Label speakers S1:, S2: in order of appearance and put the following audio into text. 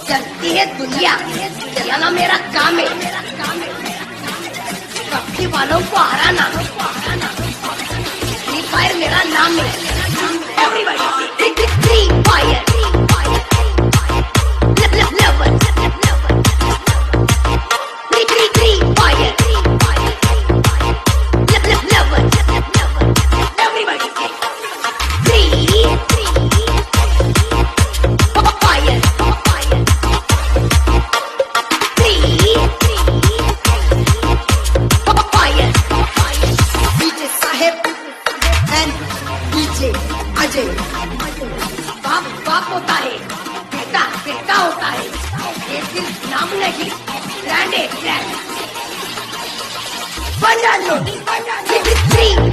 S1: चलती है दुनिया, चलाना मेरा काम है, पक्षी वालों को हराना, फ्री फायर मेरा नाम है। एवरीबॉडी फ्री फायर बाप होता है, बेटा बेटा होता है, ये सिर्फ नाम नहीं, ब्रांड है ब्रांड। बना लो